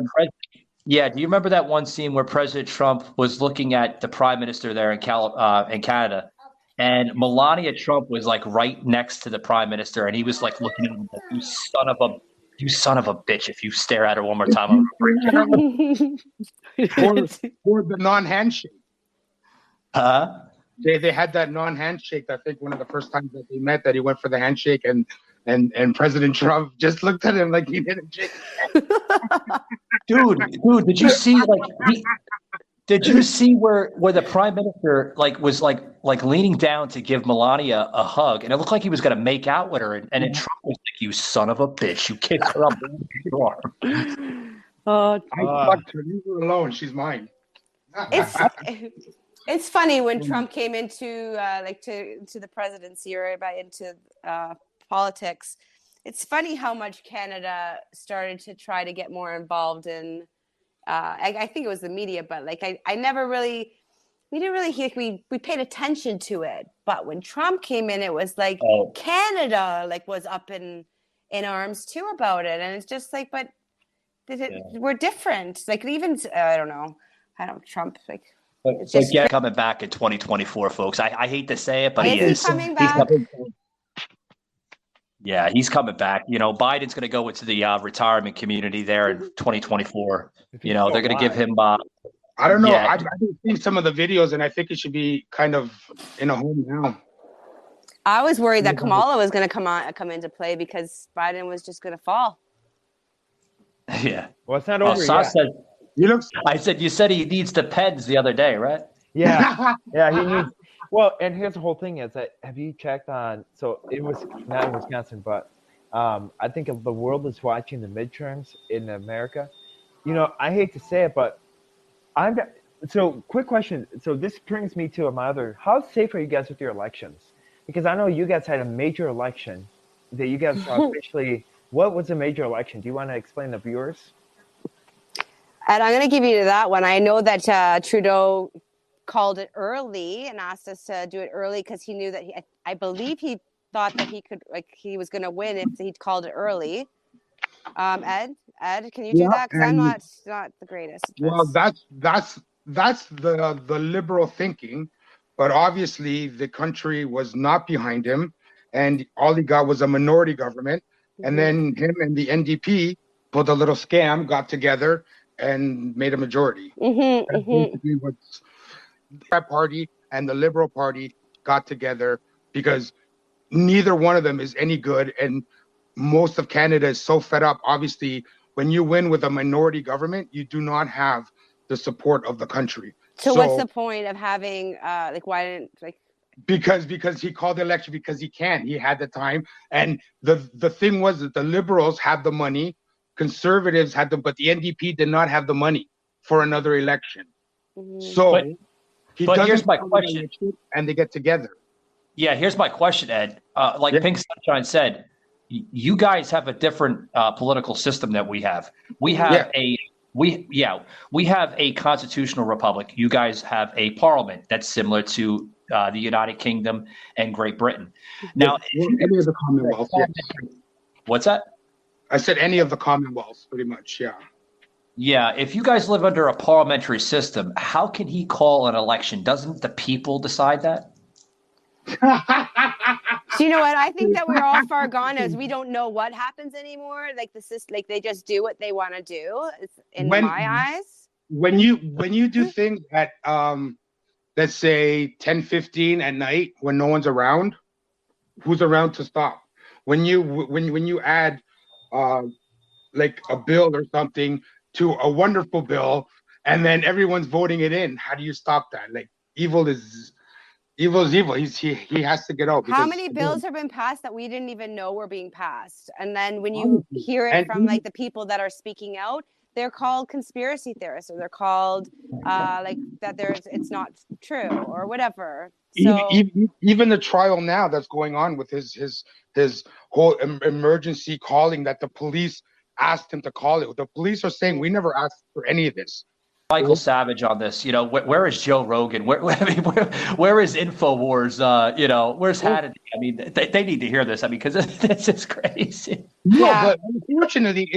do you remember that one scene where President Trump was looking at the prime minister there in Canada? And Melania Trump was like right next to the prime minister, and he was like looking at him like, you son of a bitch! If you stare at her one more time, I'm gonna break you. Or the non-handshake. Huh? They had that non-handshake. I think one of the first times that they met, that he went for the handshake, and President Trump just looked at him like he didn't shake. Dude, did you see Did you see where the prime minister was leaning down to give Melania a hug, and it looked like he was going to make out with her, and then Trump was like, "You son of a bitch! You kicked her up your arm." I fucked her. Leave her alone. She's mine. It's funny when Trump came into to the presidency or into politics. It's funny how much Canada started to try to get more involved in. I think it was the media, but I never really, we didn't really hear, we paid attention to it. But when Trump came in, it was like Canada was up in arms too about it. And it's just but we're different. Even, I don't know, Trump, But coming back in 2024, folks. I hate to say it, but he is. Coming back? Yeah, he's coming back. Biden's going to go into the retirement community there in 2024. They're going to give him. I don't know. Yeah. I've seen some of the videos, and I think it should be kind of in a home now. I was worried that Kamala was going to come into play because Biden was just going to fall. Yeah. Well, it's not over yet. You said he needs the pens the other day, right? Yeah. Yeah, he needs. Well, and here's the whole thing is that have you checked on? So it was not in Wisconsin, but I think the world is watching the midterms in America. I hate to say it, but so quick question. So this brings me to my other. How safe are you guys with your elections? Because I know you guys had a major election that you guys officially. What was a major election? Do you want to explain to viewers? And I'm going to give you that one. I know that Trudeau called it early and asked us to do it early because he knew that I believe he thought that he was going to win if he'd called it early. Ed, can you do that? Because I'm not the greatest. Well, that's the liberal thinking, but obviously the country was not behind him, and all he got was a minority government. And then him and the NDP pulled a little scam, got together, and made a majority. Basically what's that party and the Liberal Party got together because neither one of them is any good, and most of Canada is so fed up. Obviously, when you win with a minority government, you do not have the support of the country. So what's the point of having why didn't because he called the election because he had the time, and the thing was that the Liberals had the money, Conservatives had but the NDP did not have the money for another election. So but here's my question, and they get together. Yeah, here's my question, Ed. Pink Sunshine said, you guys have a different political system that we have. We have we have a constitutional republic. You guys have a parliament that's similar to the United Kingdom and Great Britain. Now, any of the Commonwealth. What's that? I said any of the Commonwealths, pretty much. Yeah. Yeah, if you guys live under a parliamentary system, how can he call an election? Doesn't the people decide that? So you know what? I think that we're all far gone as we don't know what happens anymore. They just do what they want to do. In my eyes, when you do things at let's say 10:15 at night when no one's around, who's around to stop? When you add like a bill or something to a wonderful bill, and then everyone's voting it in. How do you stop that? Like evil is evil. He has to get out. How many bills have been passed that we didn't even know were being passed? And then when you hear it from the people that are speaking out, they're called conspiracy theorists, or they're called it's not true or whatever. So even the trial now that's going on with his whole emergency calling that the police asked him to call it. The police are saying we never asked for any of this. Michael Savage on this. Where is Joe Rogan? Where is InfoWars? Where's Hannity? I mean, they need to hear this. I mean, because this is crazy. Yeah, but unfortunately,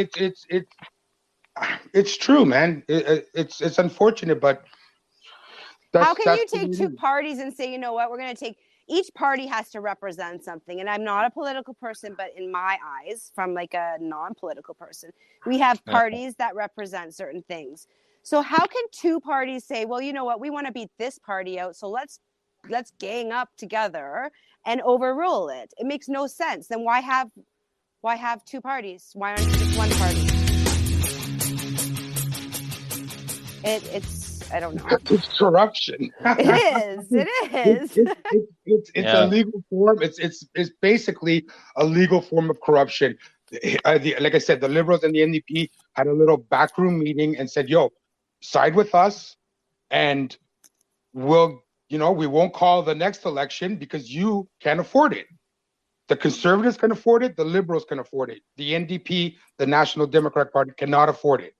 it's true, man. It's unfortunate, but how can you take two parties and say, you know what, we're going to take each party has to represent something? And I'm not a political person, but in my eyes, from like a non-political person, we have parties that represent certain things. So how can two parties say, well, you know what, we want to beat this party out, so let's gang up together and overrule it? It makes no sense. Then why have two parties? Why aren't you just one party? It's I don't know. It's corruption. It is. It's a legal form. It's basically a legal form of corruption. Like I said, the Liberals and the NDP had a little backroom meeting and said, "Yo, side with us, and we won't call the next election because you can't afford it. The Conservatives can afford it. The Liberals can afford it. The NDP, the National Democratic Party, cannot afford it.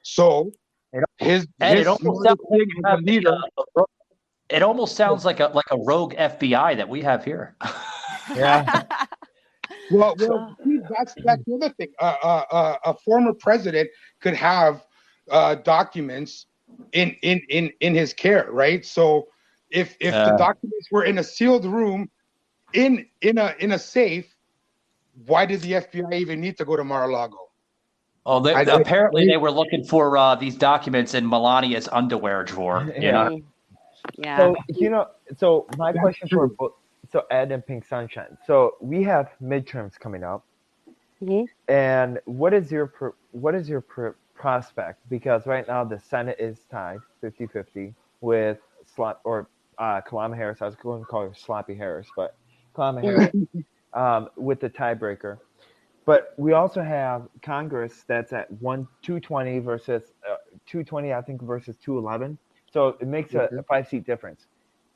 So." It almost sounds like a rogue FBI that we have here. Yeah. Well, that's the other thing. A former president could have documents in his care, right? So if the documents were in a sealed room, in a safe, why did the FBI even need to go to Mar-a-Lago? Oh, apparently they were looking for these documents in Melania's underwear drawer. You know? Yeah. So, so my question for Ed and Pink Sunshine. So we have midterms coming up. Mm-hmm. And what is your prospect? Because right now the Senate is tied 50-50 with Kamala Harris. I was going to call her Sloppy Harris, but Kamala Harris with the tiebreaker. But we also have Congress that's at 220 versus 220, I think, versus 211. So it makes a 5-seat difference.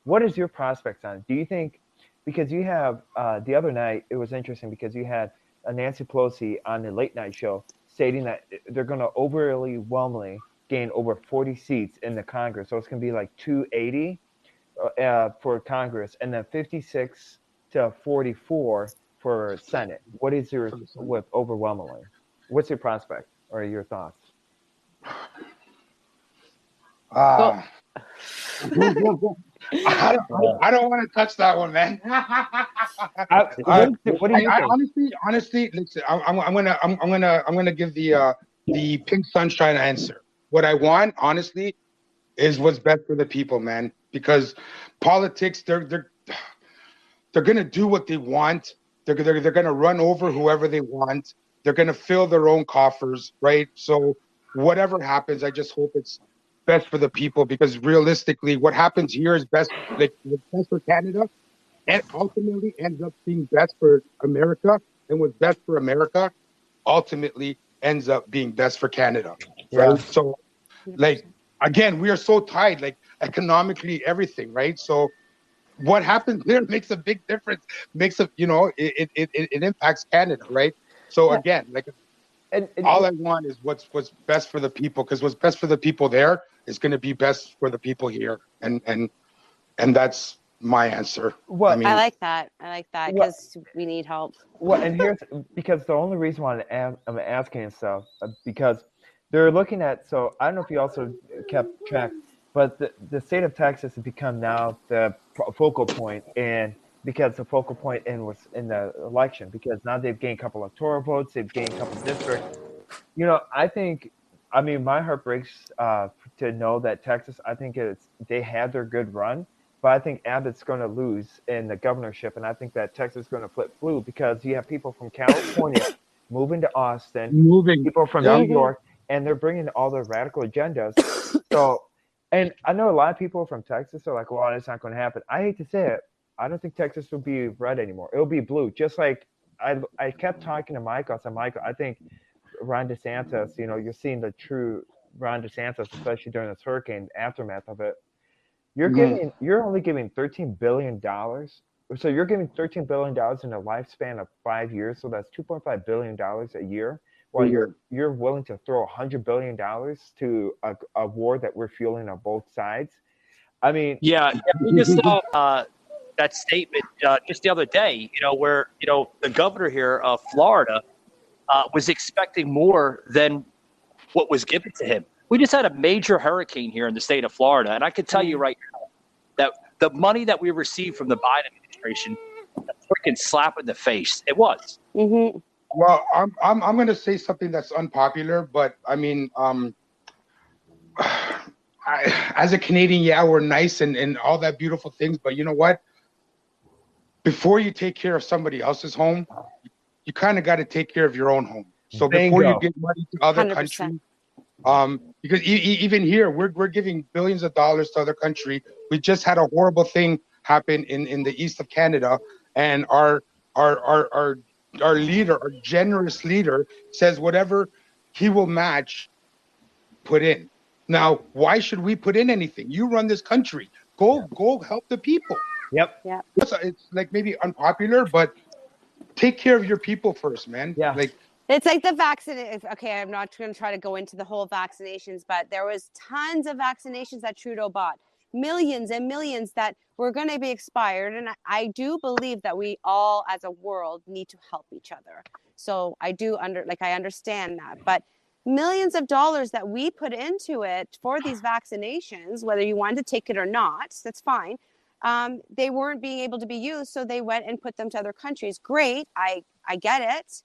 What is your prospects on it? Do you think, because you have the other night, it was interesting because you had Nancy Pelosi on the late night show stating that they're going to overwhelmingly gain over 40 seats in the Congress. So it's going to be like 280 for Congress and then 56 to 44 for Senate. What is your with overwhelmingly? What's your prospect or your thoughts? I don't want to touch that one, man. What do you think? Honestly, listen, I'm gonna give the Pink Sunshine answer. What I want, honestly, is what's best for the people, man. Because politics, they're gonna do what they want. They're gonna run over whoever they want. They're gonna fill their own coffers, right? So whatever happens, I just hope it's best for the people, because realistically, what happens here is best for Canada, and ultimately ends up being best for America. And what's best for America ultimately ends up being best for Canada. Right? Yeah. So, again, we are so tied, economically, everything, right? So what happens there makes a big difference. It impacts Canada, right? So again, all I want is what's best for the people, because what's best for the people there is going to be best for the people here, and that's my answer. Well, I like that because we need help. Well, and here's because the only reason why I'm asking stuff because they're looking at. So I don't know if you also kept track, but the state of Texas has become now the focal point, and because the focal point was in the election, because now they've gained a couple of electoral votes, they've gained a couple of districts. I mean, my heart breaks to know that Texas, I think they had their good run, but I think Abbott's going to lose in the governorship, and I think that Texas is going to flip blue because you have people from California moving to Austin, people from New York, and they're bringing all their radical agendas. So, and I know a lot of people from Texas are like, well, it's not going to happen. I hate to say it. I don't think Texas will be red anymore. It'll be blue. Just like I kept talking to Michael. I said, Michael, I think Ron DeSantis, you're seeing the true Ron DeSantis, especially during this hurricane aftermath of it. You're only giving $13 billion. So you're giving $13 billion in a lifespan of 5 years. So that's $2.5 billion a year. While you're willing to throw $100 billion to a war that we're fueling on both sides. I mean, we just saw that statement just the other day, where, the governor here of Florida was expecting more than what was given to him. We just had a major hurricane here in the state of Florida. And I can tell you right now that the money that we received from the Biden administration, a freaking slap in the face. It was. Mm-hmm. Well, I'm going to say something that's unpopular, but I mean, as a Canadian, we're nice and all that beautiful things. But you know what? Before you take care of somebody else's home, you kind of got to take care of your own home. So before you give money to other 100%. Countries, because even here, we're giving billions of dollars to other country. We just had a horrible thing happen in the east of Canada, and our leader, our generous leader, says whatever he will match, put in. Now, why should we put in anything? You run this country. Go help the people. Yep. Yeah. It's maybe unpopular, but take care of your people first, man. Yeah. It's like the vaccine. Okay, I'm not going to try to go into the whole vaccinations, but there was tons of vaccinations that Trudeau bought, millions and millions that were going to be expired. And I do believe that we all, as a world, need to help each other. So I understand that, but millions of dollars that we put into it for these vaccinations, whether you want to take it or not, that's fine. they weren't being able to be used, so they went and put them to other countries. Great, I get it,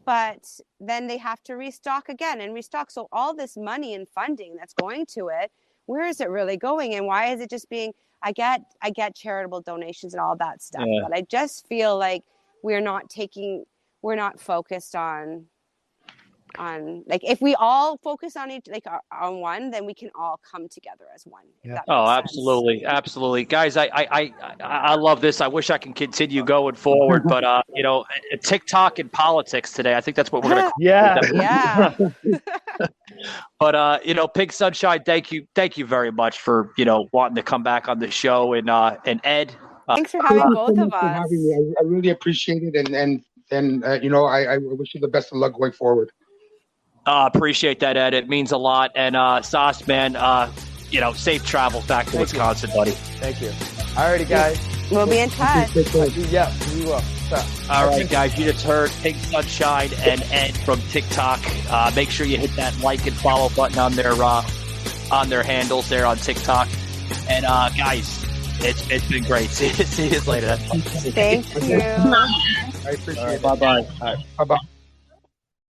but then they have to restock again and restock. So all this money and funding that's going to it, where is it really going, and why is it just being? I get charitable donations and all that stuff, but I just feel like we're not focused on like, if we all focus on each, like on one, then we can all come together as one. Oh, absolutely, guys. I love this. I wish I can continue going forward, but TikTok and politics today. I think that's what we're gonna. Yeah. But Pink Sunshine, thank you very much for wanting to come back on the show, and Ed. Thanks for having both of us. I really appreciate it, and I wish you the best of luck going forward. Appreciate that, Ed. It means a lot. And Sauce, man, safe travels back to Wisconsin, buddy. Thank you. All righty, guys. We'll be in touch. Yeah, we will. All right, guys. You just heard Pink Sunshine and Ed from TikTok. Make sure you hit that like and follow button on their handles there on TikTok. And guys, it's been great. See you later. Thank you. I appreciate it. Bye-bye. All right. Bye-bye.